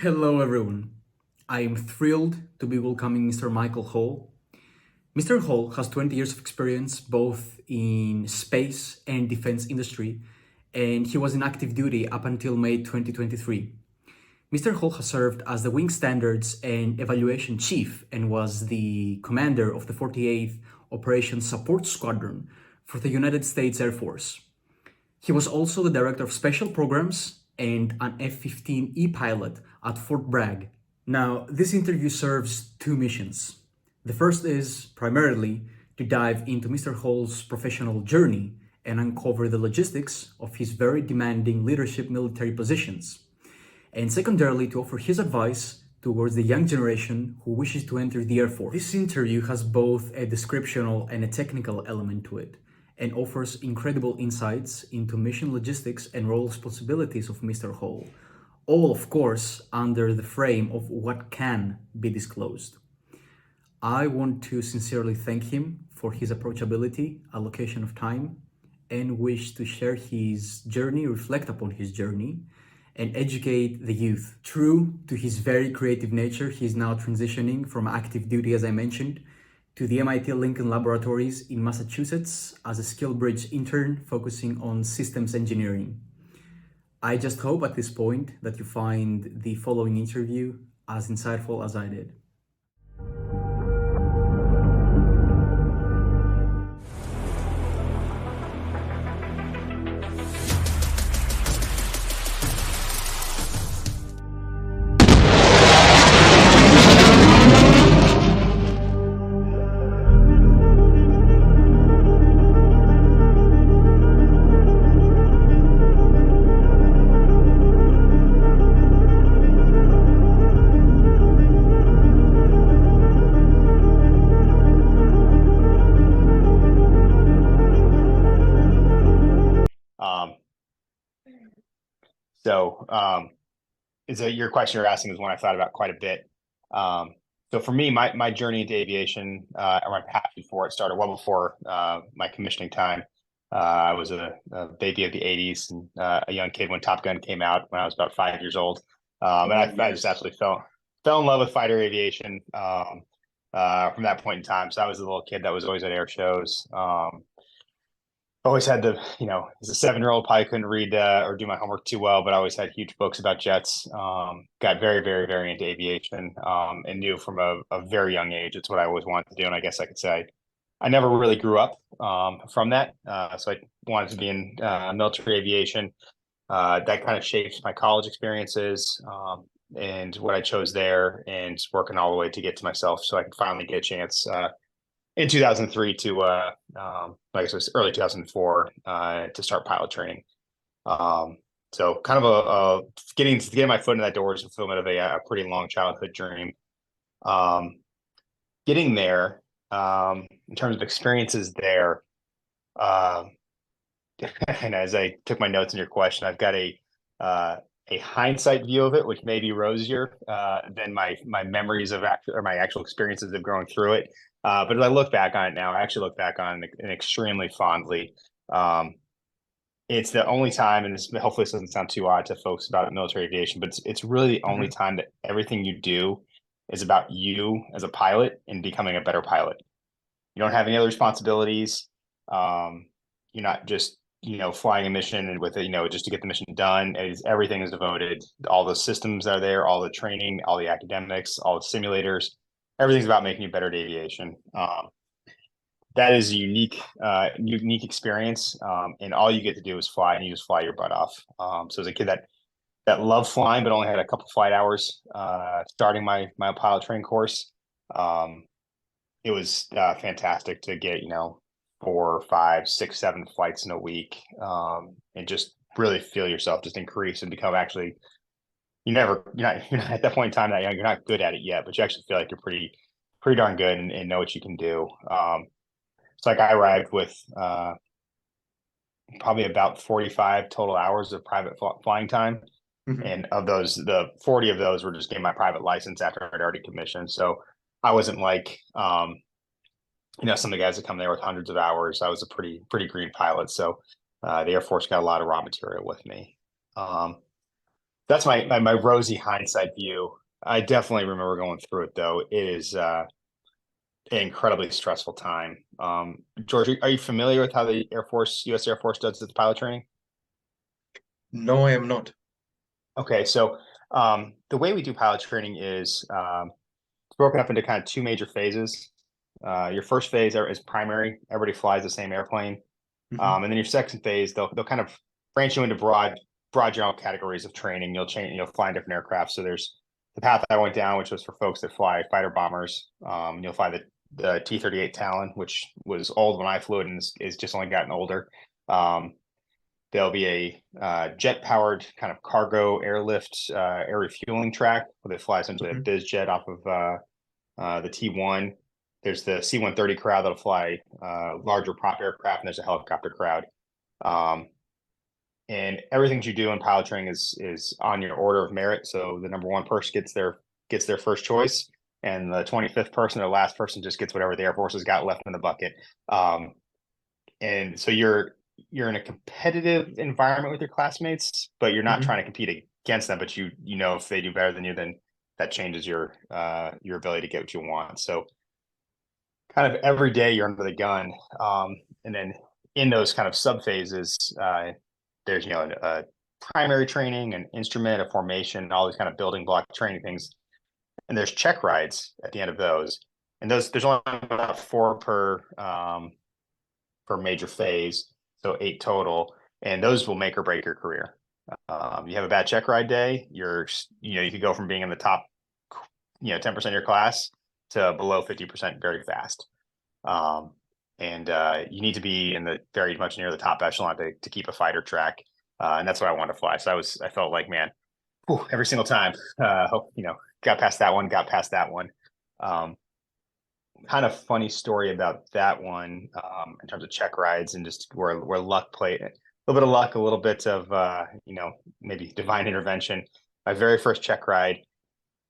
Hello, everyone. I am thrilled to be welcoming Mr. Michael Holl. Mr. Holl has 20 years of experience both in space and defense industry, and he was in active duty up until May 2023. Mr. Holl has served as the Wing Standards and Evaluation Chief and was the commander of the 48th Operations Support Squadron for the United States Air Force. He was also the director of special programs and an F-15E pilot at Fort Bragg. Now, this interview serves two missions. The first is primarily to dive into Mr. Holl's professional journey and uncover the logistics of his very demanding leadership military positions. And secondarily, to offer his advice towards the young generation who wishes to enter the Air Force. This interview has both a descriptional and a technical element to it, and offers incredible insights into mission logistics and role responsibilities of Mr. Holl, all of course under the frame of what can be disclosed. I want to sincerely thank him for his approachability, allocation of time, and wish to share his journey, reflect upon his journey, and educate the youth. True to his very creative nature, he is now transitioning from active duty, as I mentioned, to the MIT Lincoln Laboratories in Massachusetts as a SkillBridge intern focusing on systems engineering. I just hope at this point that you find the following interview as insightful as I did. Your question you're asking is one I thought about quite a bit. So for me, my journey into aviation, or my passion for it, started well before my commissioning time. I was a baby of the '80s and a young kid when Top Gun came out when I was about 5 years old. And I just absolutely fell in love with fighter aviation from that point in time. So I was a little kid that was always at air shows. Always had the, as a 7-year-old, probably couldn't read or do my homework too well, but I always had huge books about jets. Got very, very, very into aviation, and knew from a very young age it's what I always wanted to do. And I guess I could say I never really grew up from that. So I wanted to be in military aviation. That kind of shaped my college experiences and what I chose there, and working all the way to get to myself so I could finally get a chance in 2003 to like I said, early 2004 to start pilot training. So kind of a getting my foot in that door is fulfillment of a pretty long childhood dream. Getting there, in terms of experiences there, and as I took my notes in your question, I've got a hindsight view of it, which may be rosier than my memories of my actual experiences of going through it. But as I look back on it now, I actually look back on it extremely fondly. It's the only time, and hopefully this doesn't sound too odd to folks about military aviation, but it's really the only time that everything you do is about you as a pilot and becoming a better pilot. You don't have any other responsibilities. You're not just flying a mission and with it, just to get the mission done. Everything is devoted. All the systems are there, all the training, all the academics, all the simulators. Everything's about making you better at aviation. That is a unique experience, and all you get to do is fly, and you just fly your butt off. So as a kid that loved flying, but only had a couple flight hours starting my pilot training course, it was fantastic to get 4, 5, 6, 7 flights in a week, and just really feel yourself just increase and become actually. You're not at that point in time that you're not good at it yet, but you actually feel like you're pretty darn good and know what you can do. It's like I arrived with probably about 45 total hours of private flying time. And of those, the 40 of those were just getting my private license after I'd already commissioned. So I wasn't like, some of the guys that come there with hundreds of hours. I was a pretty green pilot. So the Air Force got a lot of raw material with me. That's my rosy hindsight view. I definitely remember going through it though. It is an incredibly stressful time. George, are you familiar with how the Air Force, U.S. Air Force does its pilot training? No, I am not. Okay, so the way we do pilot training is it's broken up into kind of two major phases. Your first phase is primary. Everybody flies the same airplane. Hmm. And then your second phase, they'll kind of branch you into broad general categories of training. You'll fly in different aircraft. So there's the path I went down, which was for folks that fly fighter bombers. You'll fly the T-38 Talon, which was old when I flew it and is just only gotten older. There'll be a jet powered kind of cargo airlift air refueling track where they fly essentially a Hmm. biz jet off of the T1. There's the C-130 crowd that'll fly larger prop aircraft, and there's a helicopter crowd. Um, and everything that you do in pilot training is on your order of merit. So the number one person gets their first choice, and the 25th person or last person just gets whatever the Air Force has got left in the bucket. And so you're in a competitive environment with your classmates, but you're not Hmm. trying to compete against them. But you know if they do better than you, then that changes your ability to get what you want. So kind of every day you're under the gun. And then in those kind of sub phases, there's a primary training, an instrument, a formation, all these kind of building block training things. And there's check rides at the end of those. And there's only about four per major phase, so 8 total. And those will make or break your career. You have a bad check ride day, you could go from being in the top 10% of your class to below 50% very fast. Um, and you need to be in the very much near the top echelon to keep a fighter track. And that's what I wanted to fly. So I felt like, man, whew, every single time, got past that one, got past that one. Um, Kind of funny story about that one in terms of check rides and just where luck played a little bit of luck, a little bit of maybe divine intervention. My very first check ride,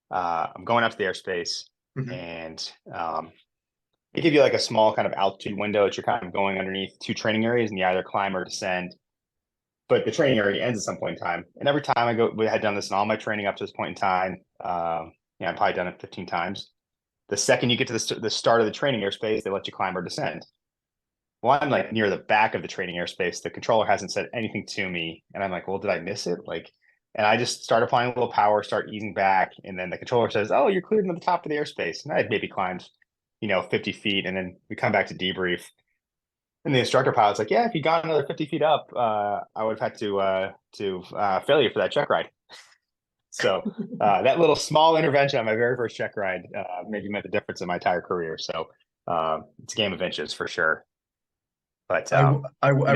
I'm going out to the airspace, Hmm. and they give you like a small kind of altitude window that you're kind of going underneath two training areas, and you either climb or descend. But the training area ends at some point in time. And every time we had done this in all my training up to this point in time. I've probably done it 15 times. The second you get to the start of the training airspace, they let you climb or descend. Well, I'm like near the back of the training airspace. The controller hasn't said anything to me. And I'm like, well, did I miss it? And I just start applying a little power, start easing back. And then the controller says, oh, you're cleared to the top of the airspace. And I had maybe climbed, 50 feet. And then we come back to debrief. And the instructor pilot's like, yeah, if you got another 50 feet up, I would have had to fail you for that check ride. So that little small intervention on my very first check ride maybe meant the difference in my entire career. So it's a game of inches for sure. But I no,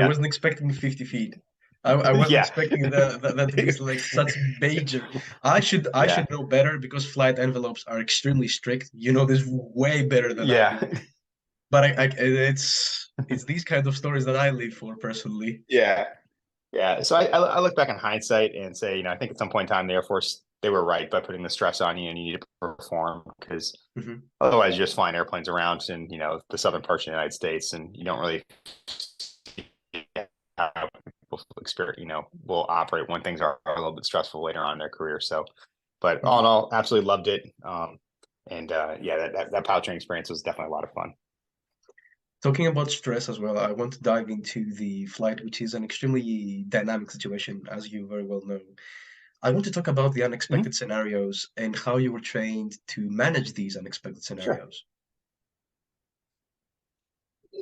wasn't expecting 50 feet. I wasn't yeah, expecting that it is like such major. I yeah, should know better because flight envelopes are extremely strict. You know this way better than I yeah, do. But it's these kind of stories that I live for personally. yeah, yeah. So I look back in hindsight and say, I think at some point in time the Air Force they were right by putting the stress on you and you need to perform because Hmm. otherwise you're just flying airplanes around in the southern parts of the United States and you don't really how people experience, will operate when things are a little bit stressful later on in their career. So, but all in Hmm. all, absolutely loved it. And yeah, that pilot training experience was definitely a lot of fun. Talking about stress as well, I want to dive into the flight, which is an extremely dynamic situation, as you very well know. I want to talk about the Mhm. unexpected scenarios and how you were trained to manage these unexpected Sure. scenarios.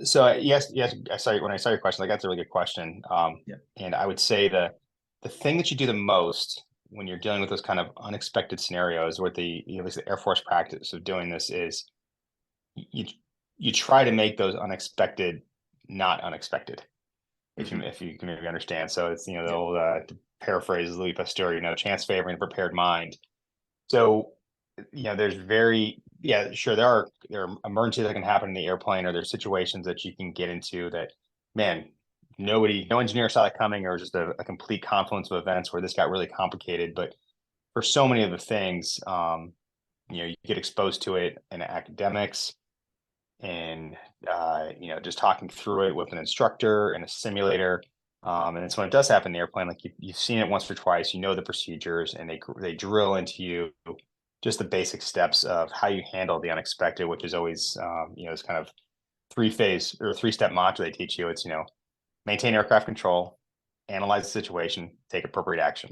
So yes, I saw when I saw your question, like that's a really good question. Yeah. And I would say the thing that you do the most when you're dealing with those kind of unexpected scenarios, where the Air Force practice of doing this is you you try to make those unexpected not unexpected. Hmm. If you can maybe understand. So it's the Yeah. old to paraphrase Louis Pasteur, chance favoring the prepared mind. So there's sure there are emergencies that can happen in the airplane, or there's situations that you can get into that, man, no engineer saw that coming, or just a complete confluence of events where this got really complicated. But for so many of the things, you get exposed to it in academics and just talking through it with an instructor in a simulator. And it's when it does happen in the airplane, like you've seen it once or twice, you know the procedures, and they drill into you just the basic steps of how you handle the unexpected, which is always, it's kind of three-phase or three-step mantra they teach you. It's, maintain aircraft control, analyze the situation, take appropriate action.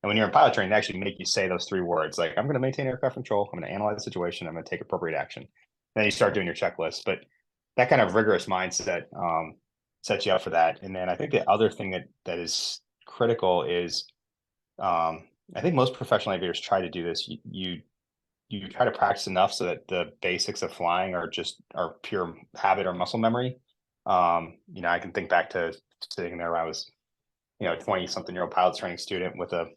And when you're in pilot training, they actually make you say those three words, like, I'm going to maintain aircraft control, I'm going to analyze the situation, I'm going to take appropriate action. Then you start doing your checklist. But that kind of rigorous mindset sets you up for that. And then I think the other thing that is critical is, I think most professional aviators try to do this. You try to practice enough so that the basics of flying are pure habit or muscle memory. I can think back to sitting there when I was, 20-something-year-old pilot training student with a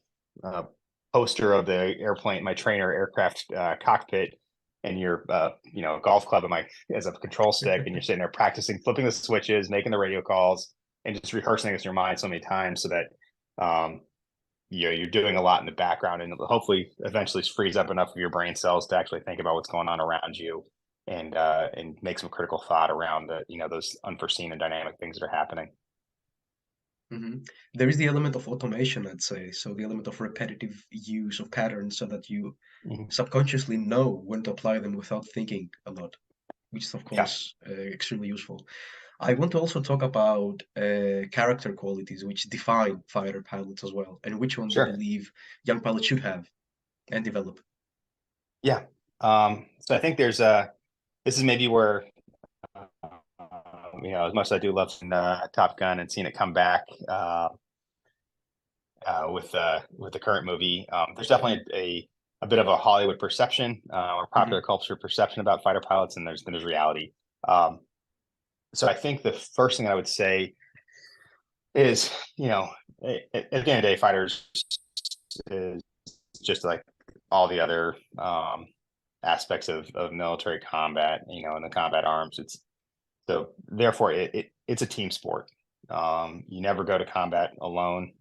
poster of the airplane, my trainer aircraft cockpit, and your golf club as a control stick, and you're sitting there practicing flipping the switches, making the radio calls, and just rehearsing this in your mind so many times so that you're doing a lot in the background, and hopefully eventually frees up enough of your brain cells to actually think about what's going on around you, and make some critical thought around those unforeseen and dynamic things that are happening. There is the element of automation, I'd say. So the element of repetitive use of patterns so that you subconsciously know when to apply them without thinking a lot, which is, of course, extremely useful. I want to also talk about character qualities which define fighter pilots as well, and which ones I Sure. believe young pilots should have and develop. Yeah. So I think this is maybe where, as much as I do love Top Gun and seeing it come back with the current movie, there's definitely a bit of a Hollywood perception or popular culture perception about fighter pilots, and there's reality. So I think the first thing I would say is, at the end of the day, fighters is just like all the other aspects of military combat, and the combat arms. Therefore it's a team sport. You never go to combat alone.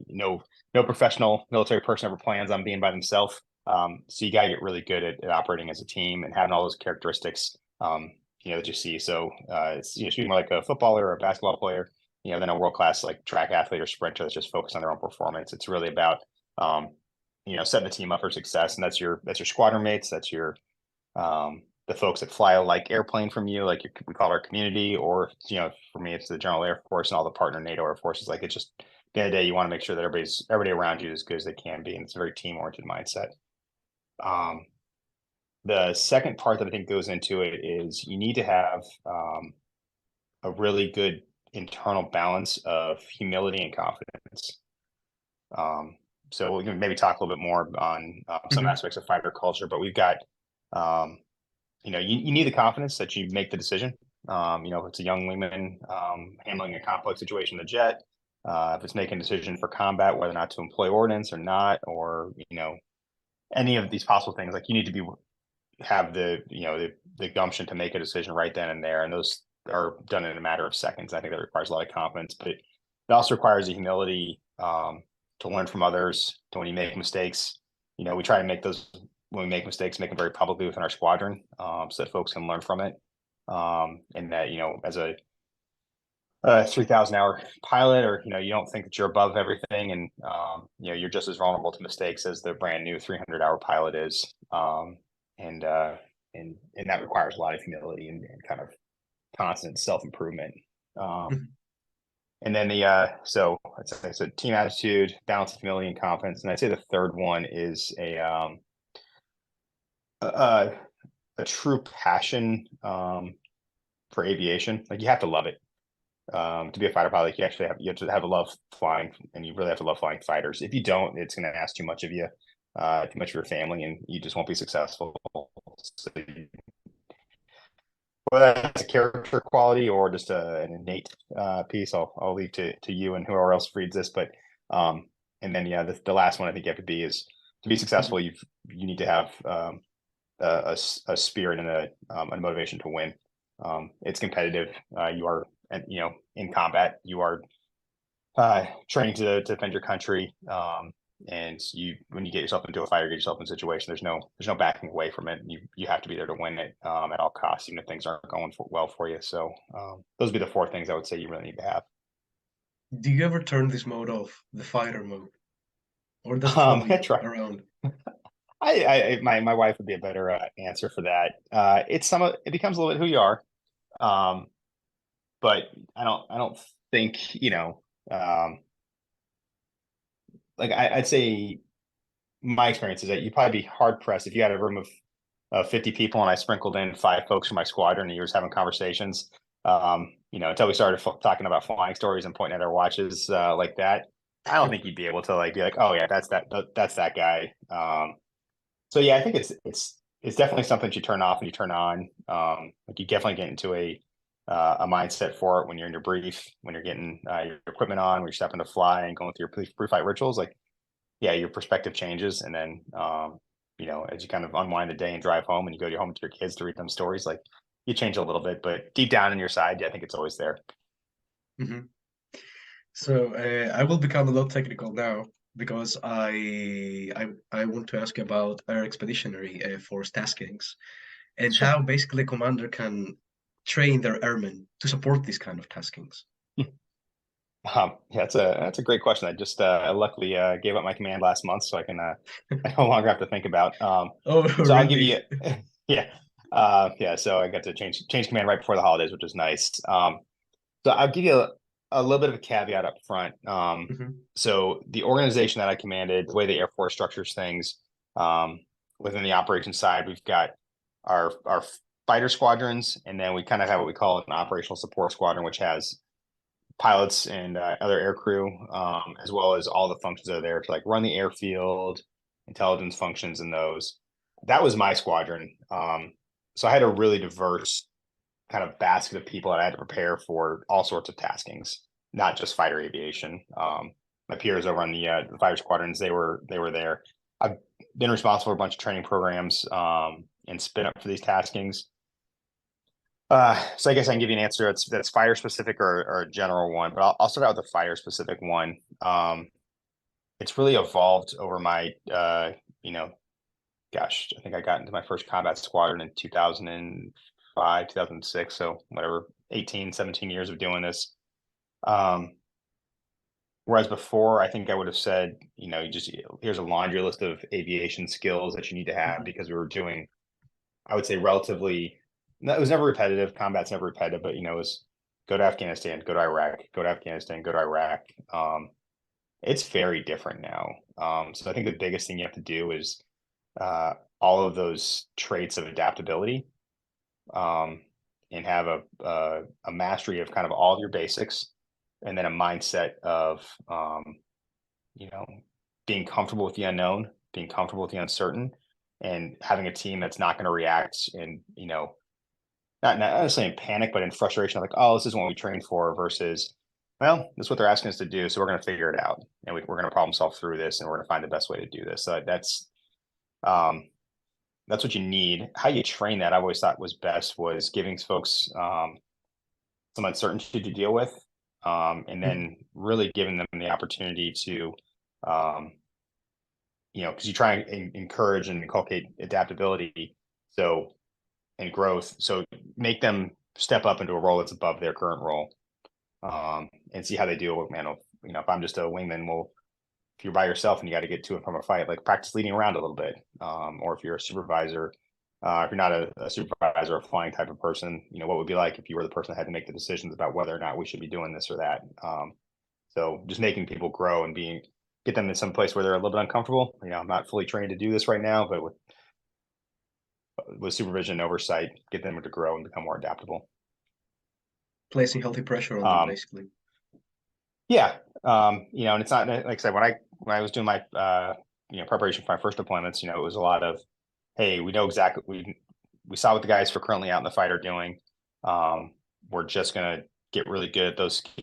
No professional military person ever plans on being by themselves. So you got to get really good at operating as a team and having all those characteristics, that you see. So it's shooting more like a footballer or a basketball player, than a world-class like track athlete or sprinter that's just focused on their own performance. It's really about setting the team up for success, and that's your squadron mates, that's your the folks that fly a like airplane from you, like we call our community, or for me it's the General Air Force and all the partner NATO Air Forces. Like, it's just, at the end of the day, you want to make sure that everybody around you is as good as they can be, and it's a very team-oriented mindset. The second part that I think goes into it is you need to have a really good internal balance of humility and confidence. So we can maybe talk a little bit more on some aspects of fighter culture, but we've got, you need the confidence that you make the decision. If it's a young wingman handling a complex situation in the jet, if it's making a decision for combat, whether or not to employ ordnance or not, or, any of these possible things, like, you need to have the gumption to make a decision right then and there. And those are done in a matter of seconds. I think that requires a lot of confidence, but it also requires the humility to learn from others. To, when you make mistakes, we try to make those, when we make mistakes, make them very publicly within our squadron, so that folks can learn from it. And that, as a 3,000-hour pilot, or, you don't think that you're above everything, and, you're just as vulnerable to mistakes as the brand new 300-hour pilot is. And that requires a lot of humility and kind of constant self-improvement. And then so team attitude, balance of humility and confidence. And I'd say the third one is a true passion for aviation. Like, you have to love it. To be a fighter pilot, you have to have a love flying, and you really have to love flying fighters. If you don't, it's going to ask too much of you, too much of your family, and you just won't be successful. So, whether that's a character quality or just an innate piece, I'll leave to you and whoever else reads this. But and then the last one I think you have to be is, to be successful, you need to have a spirit and a motivation to win. It's competitive. You are, in combat, you are training to defend your country. And when you get yourself into a fight or get yourself in a situation, there's no backing away from it. You have to be there to win it at all costs, even if things aren't going well for you. So those would be the four things I would say you really need to have. Do you ever turn this mode off, the fighter mode, or does it follow That's you right. around? My wife would be a better answer for that. It becomes a little bit who you are. But I don't think, like I'd say my experience is that you'd probably be hard pressed if you had a room of 50 people and I sprinkled in 5 folks from my squadron and you were just having conversations, until we started talking about flying stories and pointing at our watches like that. I don't think you'd be able to like be like, oh yeah, that's that guy. So yeah, I think it's definitely something you turn off and you turn on. Like you definitely get into a mindset for it when you're in your brief, when you're getting your equipment on, when you're stepping to fly and going through your pre-flight rituals. Like, yeah, your perspective changes, and then as you kind of unwind the day and drive home, and you go home to your kids to read them stories, like you change a little bit, but deep down in your side, yeah, I think it's always there. Hmm. So I will become a lot technical now because I want to ask you about Air Expeditionary Force taskings and Sure. how basically a commander can train their airmen to support these kind of taskings. Yeah, that's a great question. I just luckily gave up my command last month, so I can I no longer have to think about. Oh, So I'll give really? you, yeah, yeah. So I got to change command right before the holidays, which is nice. So I'll give you a little bit of a caveat up front. Hmm. So the organization that I commanded, the way the Air Force structures things, within the operations side, we've got our fighter squadrons, and then we kind of have what we call an operational support squadron, which has pilots and other air crew, as well as all the functions that are there to like run the airfield, intelligence functions, and those. That was my squadron. So I had a really diverse kind of basket of people that I had to prepare for all sorts of taskings, not just fighter aviation. My peers over on the fighter squadrons, they were there. I've been responsible for a bunch of training programs and spin up for these taskings. So I guess I can give you an answer that's fire specific or a general one, but I'll start out with a fire specific one. It's really evolved over my, gosh, I think I got into my first combat squadron in 2005, 2006. So whatever, 18, 17 years of doing this. Whereas before, I think I would have said, here's a laundry list of aviation skills that you need to have Hmm. because we were doing, I would say, relatively. No, it was never repetitive. Combat's never repetitive, but it was go to Afghanistan, go to Iraq, go to Afghanistan, go to Iraq. It's very different now. So I think the biggest thing you have to do is all of those traits of adaptability, um, and have a mastery of kind of all of your basics, and then a mindset of you know being comfortable with the unknown, being comfortable with the uncertain, and having a team that's not going to react and not necessarily in panic, but in frustration, like, oh, this is what we trained for, versus, well, this is what they're asking us to do, so we're going to figure it out, and we're going to problem solve through this, and we're going to find the best way to do this. So um, that's what you need. How you train that, I've always thought was best was giving folks some uncertainty to deal with, and then really giving them the opportunity to, um, because you try and encourage and inculcate adaptability. So and growth. So make them step up into a role that's above their current role, and see how they deal with, man. If I'm just a wingman, well, if you're by yourself and you got to get to and from a fight, like practice leading around a little bit. Or if you're a supervisor, if you're not a supervisor or flying type of person, what would it be like if you were the person that had to make the decisions about whether or not we should be doing this or that. So just making people grow and get them in some place where they're a little bit uncomfortable. I'm not fully trained to do this right now, but with supervision and oversight, get them to grow and become more adaptable. Placing healthy pressure on them, Um, basically. yeah, and it's not like I said when I was doing my preparation for my first deployments. It was a lot of, hey, we know exactly we saw what the guys for currently out in the fight are doing. We're just gonna get really good at those skills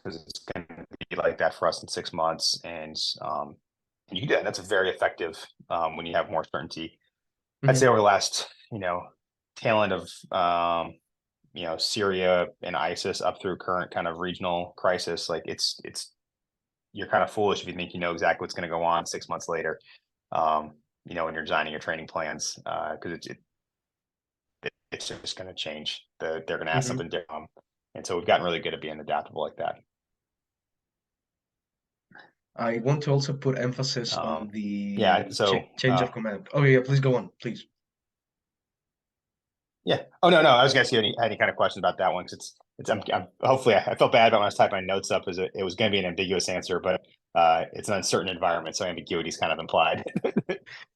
because it's gonna be like that for us in 6 months, and you can do that. That's very effective when you have more certainty. I'd say Hmm. over the last, tail end of, Syria and ISIS up through current kind of regional crisis, like you're kind of foolish if you think you know exactly what's going to go on 6 months later, when you're designing your training plans, because it's just going to change. They're going to ask Hmm. something different. And so we've gotten really good at being adaptable like that. I want to also put emphasis on Yeah, the so change of command. Oh yeah, please go on, please. Yeah. Oh no, I was gonna see any kind of questions about that one because I'm hopefully I felt bad about when I was typing my notes up as it was going to be an ambiguous answer, but it's an uncertain environment, so ambiguity is kind of implied.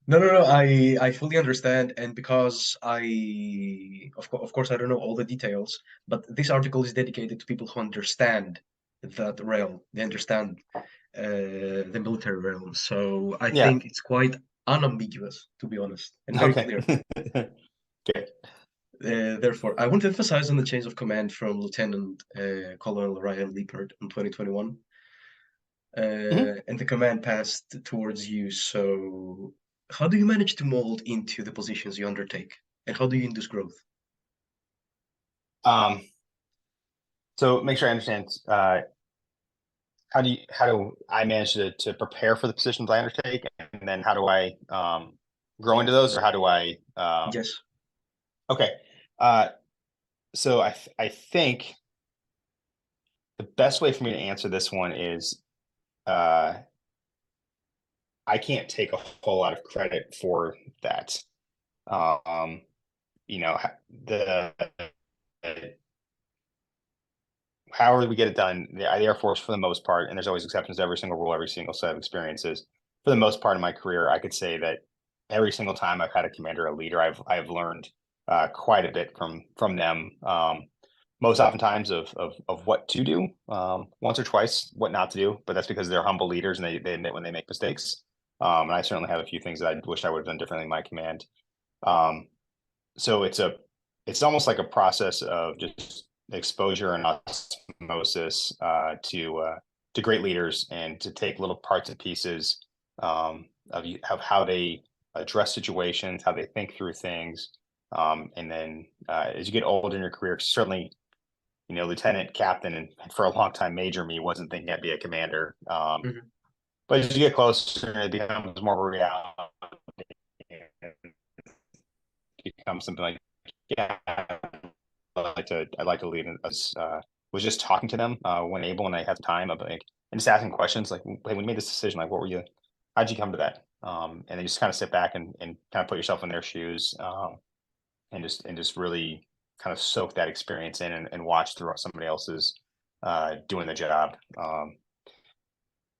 No. I fully understand, and because of course I don't know all the details, but this article is dedicated to people who understand that realm. They understand the military realm, so I Yeah. think it's quite unambiguous, to be honest, and very Okay. clear. Okay. Therefore, I want to emphasize on the change of command from Lieutenant Colonel Ryan Liepert in 2021, and the command passed towards you. So, how do you manage to mold into the positions you undertake, and how do you induce growth? So make sure I understand. How do I manage to prepare for the positions I undertake, and then how do I grow into those, or how do I? Yes. Okay. So I think the best way for me to answer this one is I can't take a whole lot of credit for that. You know, the however we get it done, the Air Force for the most part, and there's always exceptions to every single rule, every single set of experiences. For the most part of my career, I could say that every single time I've had a commander, a leader, I've learned quite a bit from them. Most oftentimes of what to do, once or twice what not to do, but that's because they're humble leaders and they admit when they make mistakes. And I certainly have a few things that I wish I would have done differently in my command. So it's almost like a process of just exposure and osmosis to great leaders, and to take little parts and pieces of how they address situations, how they think through things, and then as you get older in your career, certainly lieutenant, captain, and for a long time major me wasn't thinking I'd be a commander. Mhm. But as you get closer, it becomes more of a reality. It becomes something like, yeah, I'd like to lead. As was just talking to them when able, and I have time, of like, and just asking questions like, hey, when you made this decision, like, what were you? How'd you come to that? And then just kind of sit back and kind of put yourself in their shoes, and just really kind of soak that experience in, and watch through somebody else's doing the job.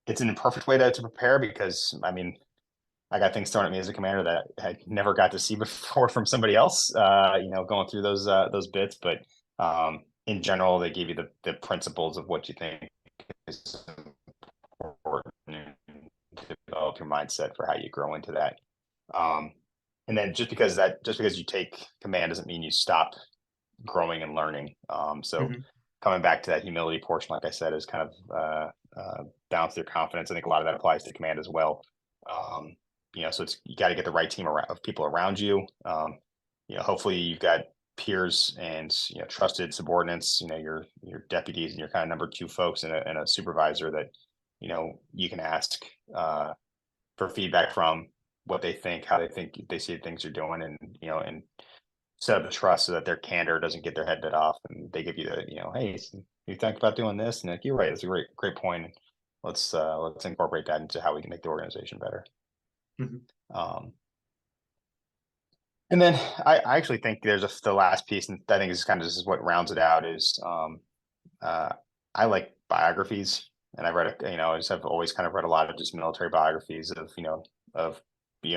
It's an imperfect way to prepare, because I mean, I got things thrown at me as a commander that I never got to see before from somebody else, going through those bits. But in general, they give you the principles of what you think is important, and develop your mindset for how you grow into that. And then just because you take command doesn't mean you stop growing and learning. So Mhm. coming back to that humility portion, like I said, is kind of balance their confidence. I think a lot of that applies to command as well. So you got to get the right team of people around you. Hopefully you've got peers and trusted subordinates. Your deputies and your kind of number two folks, and a supervisor that you can ask for feedback from, what they think, how they see things are doing, and set up the trust so that their candor doesn't get their head bit off, and they give you the hey, you think about doing this, and like, you're right, that's a great point. Let's incorporate that into how we can make the organization better. Mhm. And then I actually think there's the last piece, and I think this is what rounds it out, is I like biographies, and I've always kind of read a lot of just military biographies of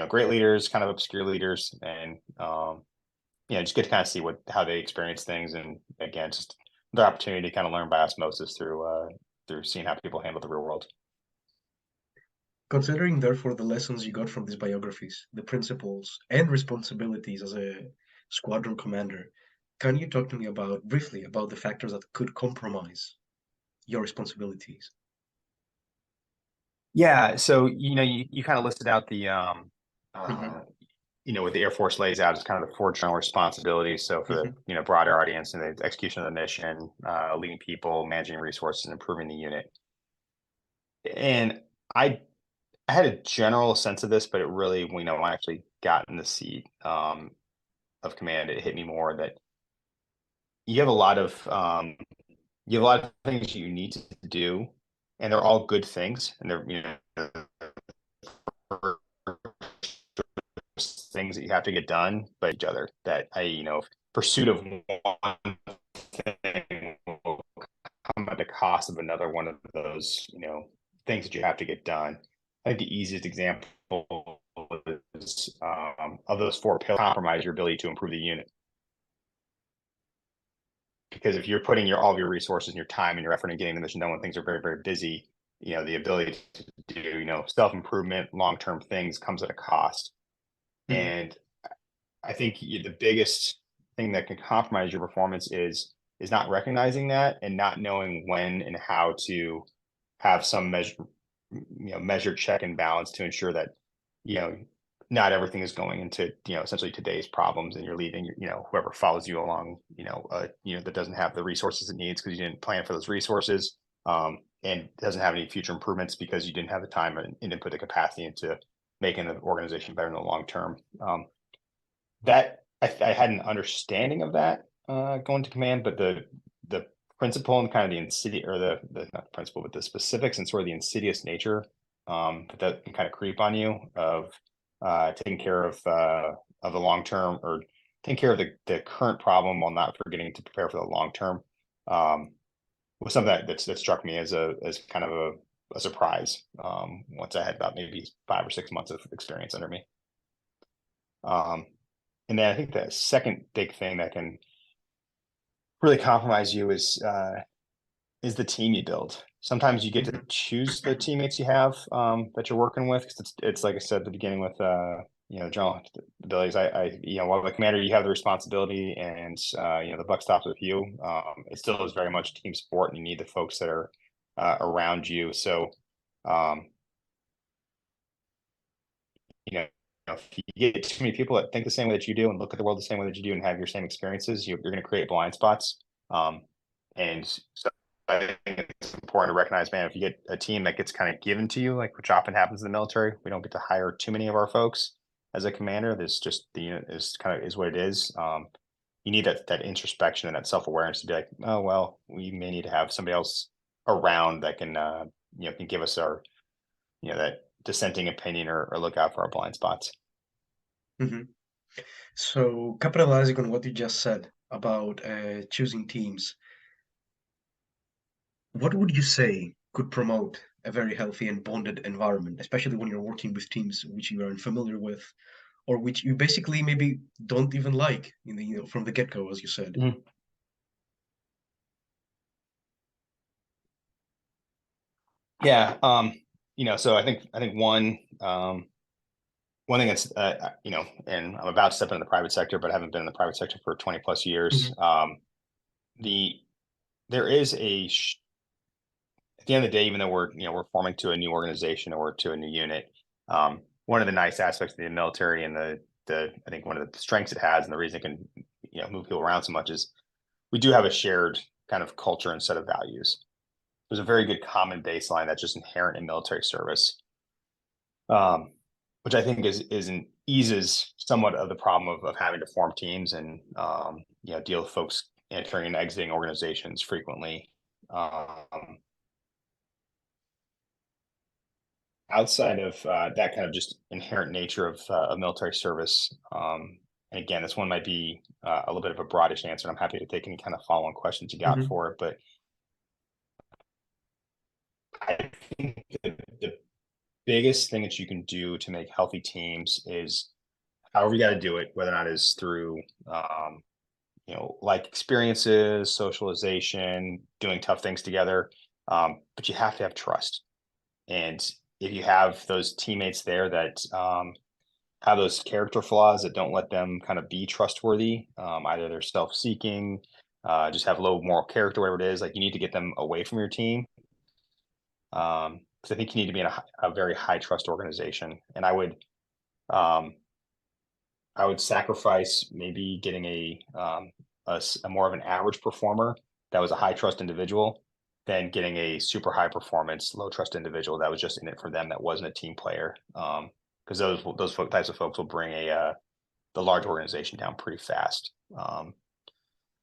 great leaders, kind of obscure leaders, and just get to kind of see how they experience things, and again, just the opportunity to kind of learn by osmosis through seeing how people handle the real world. Considering, therefore, the lessons you got from these biographies, the principles and responsibilities as a squadron commander, can you talk to me briefly about the factors that could compromise your responsibilities? Yeah, so you kind of listed out the Hmm. what the Air Force lays out as kind of the four general responsibilities. So for Hmm. the broader audience, and the execution of the mission, leading people, managing resources, and improving the unit. And I had a general sense of this, but it really, when I actually got in the seat of command, it hit me more that you have a lot of you have a lot of things you need to do, and they're all good things, and they're things that you have to get done, but each other that pursuit of one thing will come at the cost of another one of those things that you have to get done. I think the easiest example is of those four pillars compromise your ability to improve the unit. Because if you're putting all of your resources and your time and your effort in getting the mission done when things are very, very busy, the ability to do, self-improvement, long-term things comes at a cost. Mhm. And I think the biggest thing that can compromise your performance is not recognizing that and not knowing when and how to have some measured check and balance to ensure that, not everything is going into, essentially today's problems, and you're leaving, whoever follows you along, that doesn't have the resources it needs because you didn't plan for those resources, and doesn't have any future improvements because you didn't have the time and didn't put the capacity into making the organization better in the long term. That I had an understanding of that going to command, but the principle and kind of the insidious, or the not the principle, but the specifics and sort of the insidious nature that can kind of creep on you of taking care of the long term, or taking care of the current problem while not forgetting to prepare for the long term, was something that struck me as kind of a surprise once I had about maybe 5 or 6 months of experience under me. And then I think the second big thing that can really compromise you is the team you build. Sometimes you get to choose the teammates you have that you're working with, because it's like I said at the beginning with general abilities. While the commander, you have the responsibility, and the buck stops with you. It still is very much team sport, and you need the folks that are around you. So um, you know, if you get too many people that think the same way that you do and look at the world the same way that you do and have your same experiences, you're going to create blind spots. And so I think it's important to recognize, man, if you get a team that gets kind of given to you, like which often happens in the military, we don't get to hire too many of our folks as a commander. There's just the unit is what it is. You need that introspection and that self-awareness to be like, oh, well, we may need to have somebody else around that can can give us our that dissenting opinion, or look out for our blind spots. Mhm. So, capitalizing on what you just said about choosing teams, what would you say could promote a very healthy and bonded environment, especially when you're working with teams which you are unfamiliar with, or which you basically maybe don't even like from the get-go, as you said? Mhm. Yeah. So I think one thing that's and I'm about to step into the private sector, but I haven't been in the private sector for 20 plus years. Mhm. The There is at the end of the day, even though we're forming to a new organization or to a new unit, one of the nice aspects of the military, and the I think one of the strengths it has, and the reason it can move people around so much, is we do have a shared kind of culture and set of values. There's a very good common baseline that's just inherent in military service, um, which I think eases somewhat of the problem of having to form teams and deal with folks entering and exiting organizations frequently. Um, Outside of that kind of just inherent nature of military service, and again, this one might be a little bit of a broadish answer, and I'm happy to take any kind of follow-on questions you got Mhm. for it. But I think the biggest thing that you can do to make healthy teams is, however you got to do it, whether or not is through like experiences, socialization, doing tough things together, but you have to have trust. And if you have those teammates there that have those character flaws that don't let them kind of be trustworthy, either they're self-seeking, just have low moral character, whatever it is, like, you need to get them away from your team. Because I think you need to be in a very high trust organization. And um, I would sacrifice maybe getting a more of an average performer that was a high trust individual than getting a super high performance, low trust individual that was just in it for them, that wasn't a team player. Because types of folks will bring the large organization down pretty fast.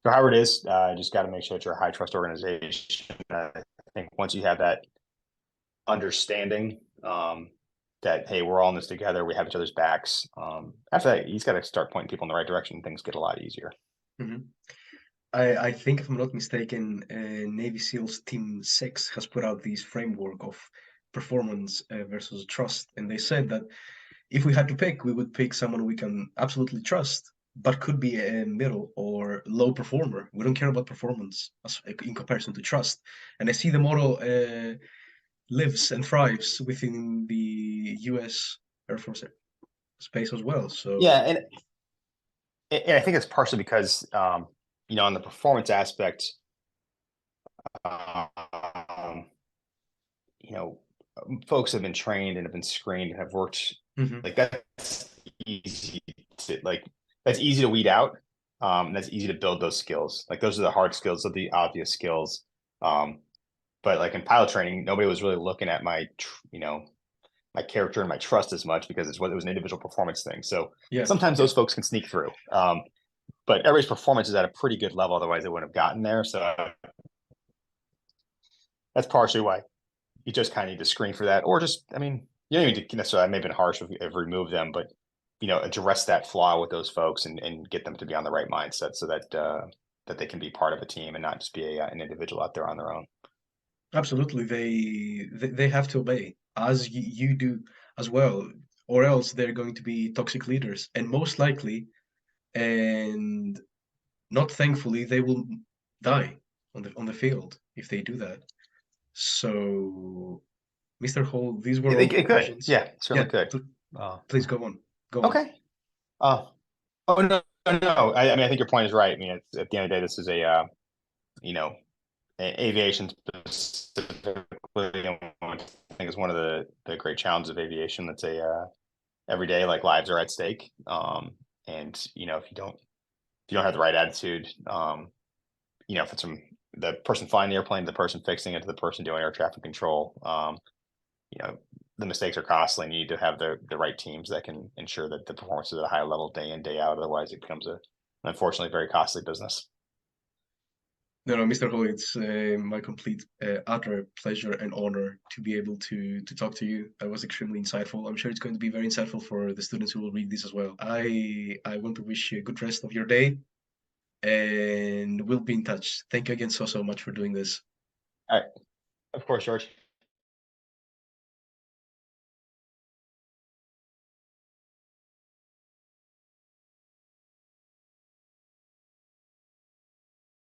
So however it is, just got to make sure that you're a high trust organization. I think once you have that understanding, that hey, we're all in this together, we have each other's backs. After that, he's got to start pointing people in the right direction. Things get a lot easier. Hmm. I think, if I'm not mistaken, Navy SEALs Team 6 has put out this framework of performance versus trust. And they said that if we had to pick, we would pick someone we can absolutely trust, but could be a middle or low performer. We don't care about performance in comparison to trust. And I see the model lives and thrives within the US Air Force space as well. Yeah, So, and I think it's partially because on the performance aspect, um, you know, folks have been trained and have been screened and have worked mhm. like easy that's easy to weed out. And that's easy to build those skills. Like those are the hard skills, of the obvious skills. But like in pilot training, nobody was really looking at my character and my trust as much because it was an individual performance thing. So Yeah, sometimes yeah, those folks can sneak through. But everybody's performance is at a pretty good level, otherwise they wouldn't have gotten there. So that's partially why you just kind of need to screen for that, or just, I mean, you don't even need to necessarily, I may have been harsh if remove them, but address that flaw with those folks and get them to be on the right mindset so that they can be part of a team and not just be an individual out there on their own. absolutely. They have to obey, as you do as well, or else they're going to be toxic leaders, and most likely, and not thankfully, they will die on the field if they do that. So, Mr. Holl, these were all the It could, questions. yeah, Yeah, certainly could. please go on. Go on. Okay. Uh, oh no. I mean, I think your point is right. I mean, at the end of the day, this is you know, aviation specifically. I think is one of the great challenges of aviation. That's every day, like lives are at stake. And if you don't have the right attitude, if it's from the person flying the airplane, the person fixing it, to the person doing air traffic control, you know, the mistakes are costly, and you need to have the right teams that can ensure that the performance is at a high level day in, day out. Otherwise, it becomes unfortunately, very costly business. No, Mr. Holl, it's my complete utter pleasure and honor to be able to talk to you. That was extremely insightful. I'm sure it's going to be very insightful for the students who will read this as well. I want to wish you a good rest of your day, and we'll be in touch. Thank you again so much for doing this. All right. Of course, George.